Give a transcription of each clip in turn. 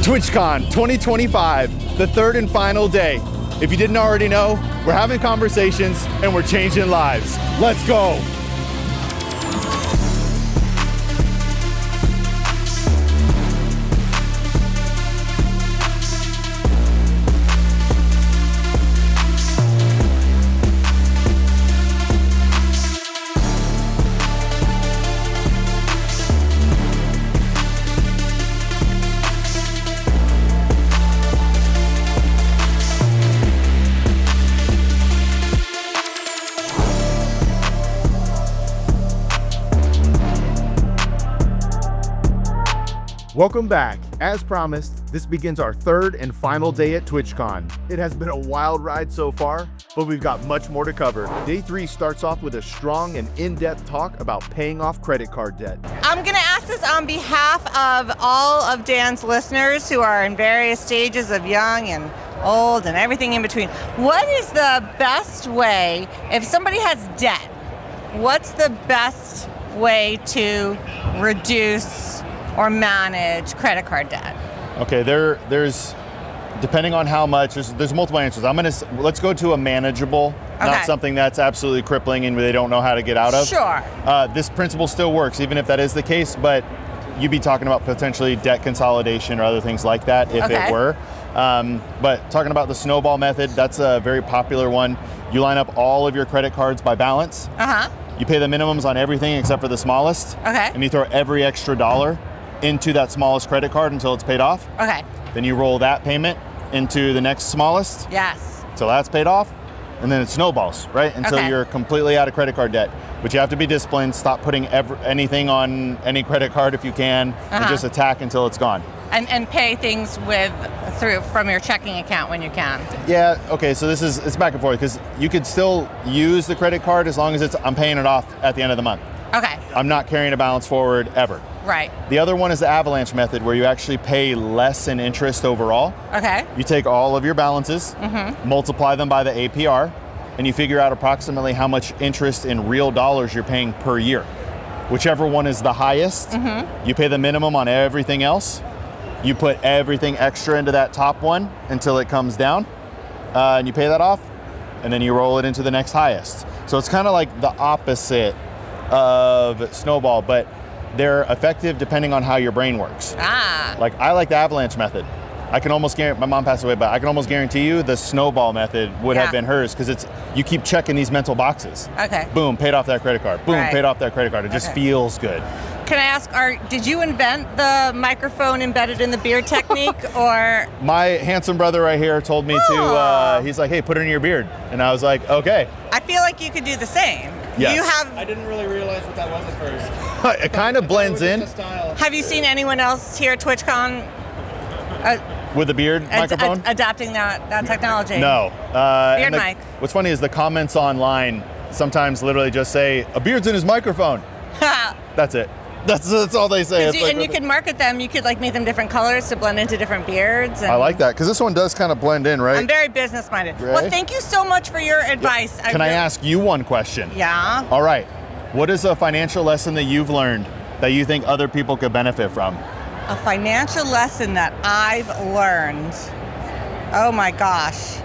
TwitchCon 2025, the third and final day. If you didn't already know, we're having conversations and we're changing lives. Let's go. Welcome back. As promised, this begins our third and final day at TwitchCon. It has been a wild ride so far, but we've got much more to cover. Day 3 starts off with a strong and in-depth talk about paying off credit card debt. I'm gonna ask this on behalf of all of Dan's listeners who are in various stages of young and old and everything in between. What is the best way, if somebody has debt, what's the best way to reduce or manage credit card debt? Okay, there's depending on how much, there's multiple answers. Let's go to a manageable, not something that's absolutely crippling and they don't know how to get out of. Sure. This principle still works, even if that is the case, but you'd be talking about potentially debt consolidation or other things like that if it were. But talking about the snowball method, that's a very popular one. You line up all of your credit cards by balance. You pay the minimums on everything except for the smallest. And you throw every extra dollar into that smallest credit card until it's paid off. Then you roll that payment into the next smallest. Until that's paid off. And then it snowballs, right? Until you're completely out of credit card debt. But you have to be disciplined, stop putting anything on any credit card if you can, and just attack until it's gone. And pay things from your checking account when you can. Yeah, okay, so it's back and forth, because you could still use the credit card as long as I'm paying it off at the end of the month. I'm not carrying a balance forward ever. The other one is the avalanche method, where you actually pay less in interest overall. You take all of your balances, multiply them by the APR, and you figure out approximately how much interest in real dollars you're paying per year. Whichever one is the highest, you pay the minimum on everything else. You put everything extra into that top one until it comes down, and you pay that off, and then you roll it into the next highest. So it's kind of like the opposite of snowball, but they're effective depending on how your brain works. Like, I like the avalanche method. I can almost guarantee, my mom passed away, but I can almost guarantee you the snowball method would have been hers, because you keep checking these mental boxes. Boom, paid off that credit card. Boom, paid off that credit card. It just feels good. Can I ask, did you invent the microphone embedded in the beard technique, or? My handsome brother right here told me to, he's like, hey, put it in your beard. And I was like, okay. I feel like you could do the same. I didn't really realize what that was at first. It kind of blends in. Have you seen anyone else here at TwitchCon with a beard microphone? Adapting that technology? No. Beard mic. What's funny is the comments online sometimes literally just say, a beard's in his microphone. That's it. That's all they say. And you could market them. You could make them different colors to blend into different beards. I like that, because this one does kind of blend in, right? I'm very business minded. Right? Well, thank you so much for your advice. Can I ask you one question? Yeah. All right. What is a financial lesson that you've learned that you think other people could benefit from? A financial lesson that I've learned. Oh my gosh,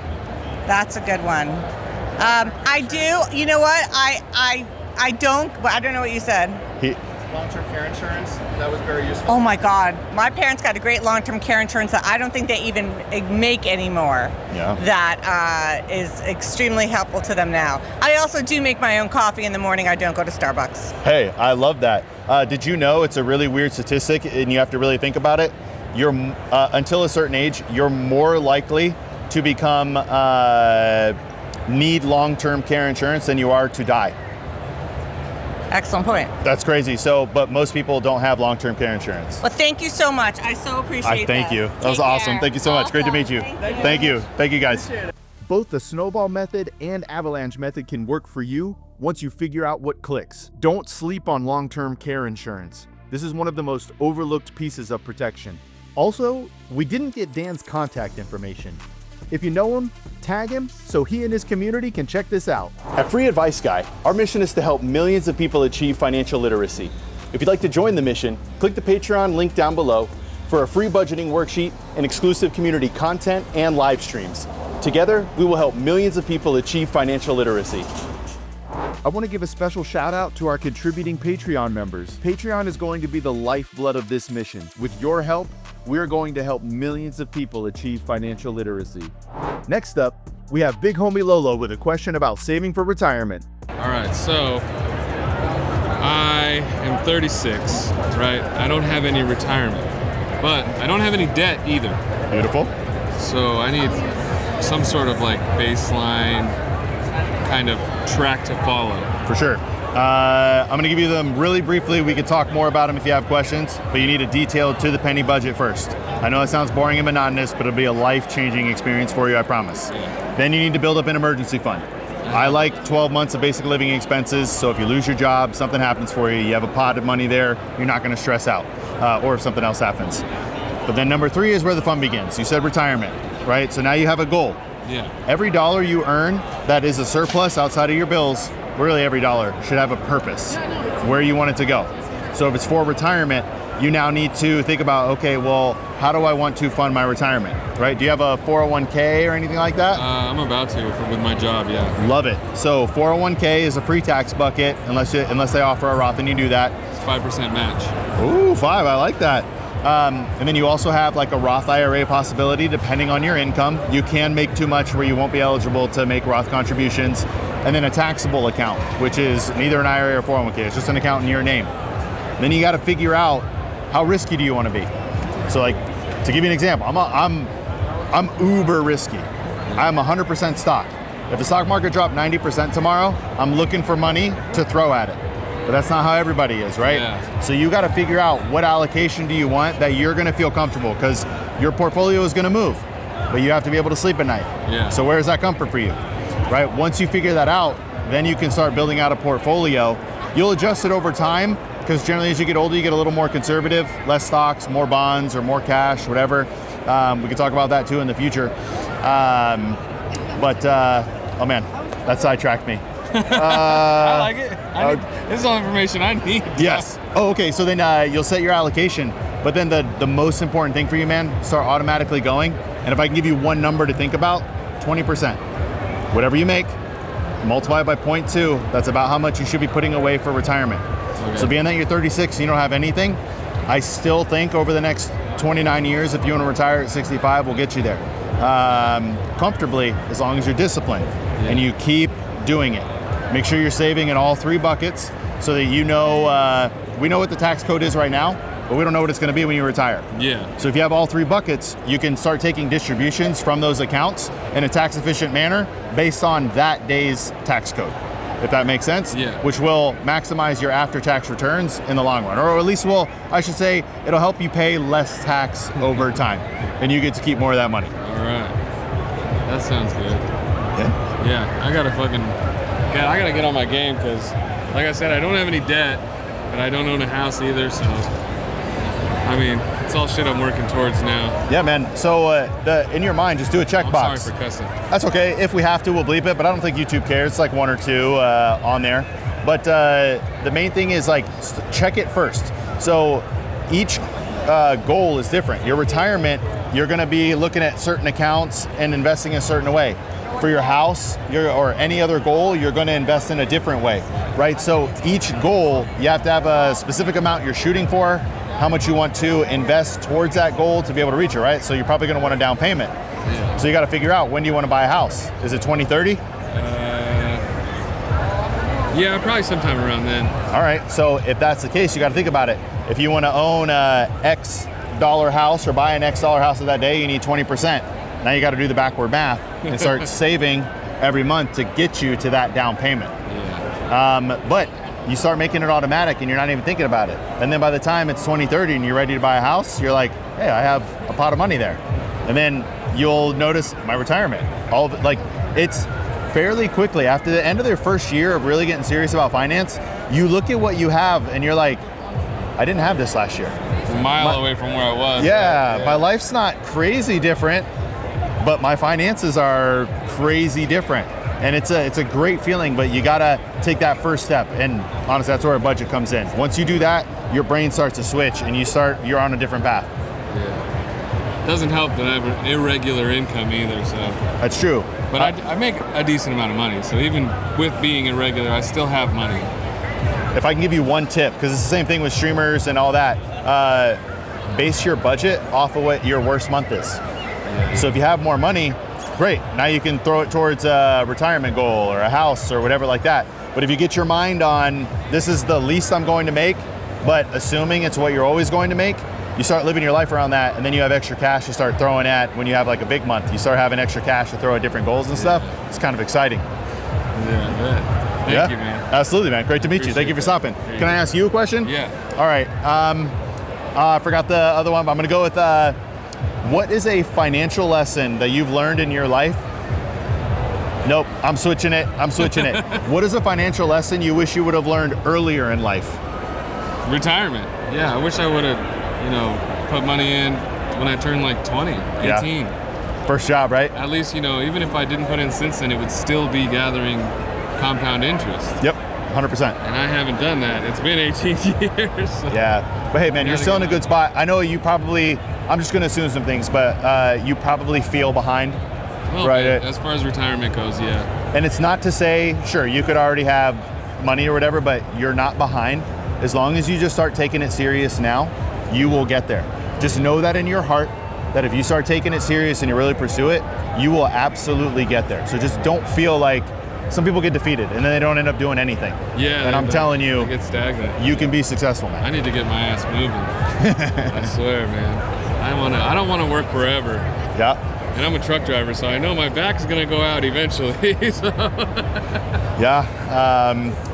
that's a good one. I do. You know what? I don't know what you said. Long-term care insurance, that was very useful. Oh my God, my parents got a great long-term care insurance that I don't think they even make anymore. That is extremely helpful to them now. I also do make my own coffee in the morning. I don't go to Starbucks. Hey, I love that. Did you know, it's a really weird statistic, and you have to really think about it, you're until a certain age, you're more likely to become need long-term care insurance than you are to die. Excellent point. That's crazy. But most people don't have long-term care insurance. Well, thank you so much. I so appreciate Thank you. That was awesome. Thank you so much. Great to meet you. Thank you. Thank you, guys. Both the snowball method and avalanche method can work for you once you figure out what clicks. Don't sleep on long-term care insurance. This is one of the most overlooked pieces of protection. Also, we didn't get Dan's contact information. If you know him, tag him so he and his community can check this out. At Free Advice Guy, our mission is to help millions of people achieve financial literacy. If you'd like to join the mission, click the Patreon link down below, for a free budgeting worksheet and exclusive community content and live streams. Together, we will help millions of people achieve financial literacy. I want to give a special shout out to our contributing Patreon members. Patreon is going to be the lifeblood of this mission. With your help, we're going to help millions of people achieve financial literacy. Next up, we have Big Homie Lolo with a question about saving for retirement. All right, so I am 36, right? I don't have any retirement, but I don't have any debt either. Beautiful. So I need some sort of like baseline kind of track to follow. For sure. I'm going to give you them really briefly. We could talk more about them if you have questions, but you need a detailed to the penny budget first. I know it sounds boring and monotonous, but it'll be a life-changing experience for you, I promise. Yeah. Then you need to build up an emergency fund. I like 12 months of basic living expenses, so if you lose your job, something happens for you, you have a pot of money there, you're not going to stress out, or if something else happens. But then number 3 is where the fun begins. You said retirement, right? So now you have a goal. Yeah. Every dollar you earn that is a surplus outside of your bills, really every dollar should have a purpose, where you want it to go. So if it's for retirement, you now need to think about, okay, well, how do I want to fund my retirement, right? Do you have a 401k or anything like that? I'm about to with my job, yeah. Love it. So 401k is a pre-tax bucket, unless they offer a Roth and you do that. It's 5% match. Ooh, 5, I like that. And then you also have like a Roth IRA possibility depending on your income. You can make too much where you won't be eligible to make Roth contributions. And then a taxable account, which is neither an IRA or 401k, it's just an account in your name. Then you got to figure out how risky do you want to be. So like, to give you an example, I'm uber risky. I'm 100% stock. If the stock market dropped 90% tomorrow, I'm looking for money to throw at it. But that's not how everybody is, right? Yeah. So you got to figure out what allocation do you want that you're going to feel comfortable, because your portfolio is going to move, but you have to be able to sleep at night. Yeah. So where is that comfort for you, right? Once you figure that out, then you can start building out a portfolio. You'll adjust it over time, because generally as you get older, you get a little more conservative, less stocks, more bonds, or more cash, whatever. We can talk about that too in the future. Oh man, that sidetracked me. I like it. This is all information I need. Yes. Oh, okay. So then you'll set your allocation, but then the most important thing for you, man, start automatically going. And if I can give you one number to think about, 20%. Whatever you make, multiply it by 0.2. That's about how much you should be putting away for retirement. Okay. So being that you're 36 and you don't have anything, I still think over the next 29 years, if you want to retire at 65, we'll get you there comfortably, as long as you're disciplined and you keep doing it. Make sure you're saving in all 3 buckets so that you know, we know what the tax code is right now, but we don't know what it's going to be when you retire. Yeah. So if you have all 3 buckets, you can start taking distributions from those accounts in a tax efficient manner based on that day's tax code, if that makes sense. Yeah. Which will maximize your after-tax returns in the long run, or at least I should say, it'll help you pay less tax over time, and you get to keep more of that money. All right. That sounds good. Yeah. Yeah, I gotta get on my game, because like I said, I don't have any debt, but I don't own a house either, so I mean, it's all shit I'm working towards now. Yeah, man. So in your mind, just do a checkbox. I'm sorry for cussing. That's okay. If we have to, we'll bleep it, but I don't think YouTube cares. It's like 1 or 2 on there. But the main thing is like, check it first. So each goal is different. Your retirement, you're gonna be looking at certain accounts and investing a certain way. For your house, or any other goal, you're going to invest in a different way, right? So each goal, you have to have a specific amount you're shooting for, how much you want to invest towards that goal to be able to reach it, right? So you're probably going to want a down payment. Yeah. So you got to figure out, when do you want to buy a house? Is it 2030? Yeah, probably sometime around then. All right, so if that's the case, you got to think about it. If you want to own a X dollar house or buy an X dollar house of that day, you need 20%. Now you got to do the backward math and start saving every month to get you to that down payment. Yeah. But you start making it automatic and you're not even thinking about it. And then by the time it's 2030 and you're ready to buy a house, you're like, hey, I have a pot of money there. And then you'll notice my retirement. All of it, like, it's fairly quickly after the end of their first year of really getting serious about finance, you look at what you have and you're like, I didn't have this last year. It's a mile away from where I was. Yeah, my life's not crazy different, but my finances are crazy different. And it's a great feeling, but you gotta take that first step. And honestly, that's where a budget comes in. Once you do that, your brain starts to switch and you're on a different path. Yeah. Doesn't help that I have an irregular income either, so. That's true. But I make a decent amount of money, so even with being irregular, I still have money. If I can give you one tip, because it's the same thing with streamers and all that, base your budget off of what your worst month is. So if you have more money, great. Now you can throw it towards a retirement goal or a house or whatever like that. But if you get your mind on, this is the least I'm going to make, but assuming it's what you're always going to make, you start living your life around that, and then you have extra cash to start throwing at when you have like a big month. You start having extra cash to throw at different goals and stuff. It's kind of exciting. Yeah, Thank you, man. Absolutely, man. Great to meet you. Thank you for stopping. Can I ask you a question? Yeah. All right. I forgot the other one, but I'm going to go with what is a financial lesson that you've learned in your life? Nope, I'm switching it. What is a financial lesson you wish you would have learned earlier in life? Retirement. Yeah, I wish I would have, put money in when I turned like 20, 18. Yeah. First job, right? At least, even if I didn't put in since then, it would still be gathering compound interest. Yep, 100%. And I haven't done that. It's been 18 years. So. Yeah, but hey, man, you're still in a good spot. I know you probably, I'm just going to assume some things, but you probably feel behind. Right. As far as retirement goes, yeah. And it's not to say, sure, you could already have money or whatever, but you're not behind. As long as you just start taking it serious now, you will get there. Just know that in your heart, that if you start taking it serious and you really pursue it, you will absolutely get there. So just don't feel like, some people get defeated and then they don't end up doing anything. Yeah. And I'm telling you, get stagnant. You can be successful, man. I need to get my ass moving. I swear, man. I don't want to work forever. Yeah. And I'm a truck driver, so I know my back's gonna go out eventually. So. Yeah,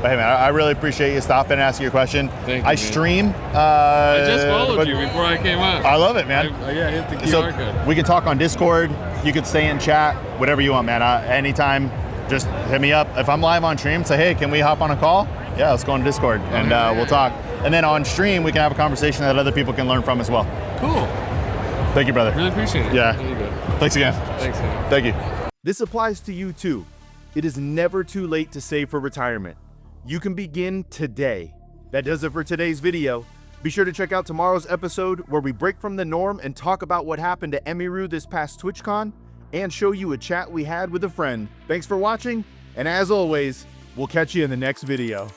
but hey man, I really appreciate you stopping and asking your question. Thank you, I stream. I just followed you before I came up. I love it, man. Hit the QR code. We can talk on Discord. You can stay in chat, whatever you want, man. Anytime, just hit me up. If I'm live on stream, say, hey, can we hop on a call? Yeah, let's go on Discord and we'll talk. And then on stream, we can have a conversation that other people can learn from as well. Cool. Thank you, brother. Really appreciate it. Yeah. Really good. Thanks again. Thanks, man. Thank you. This applies to you too. It is never too late to save for retirement. You can begin today. That does it for today's video. Be sure to check out tomorrow's episode where we break from the norm and talk about what happened to Emiru this past TwitchCon and show you a chat we had with a friend. Thanks for watching, and as always, we'll catch you in the next video.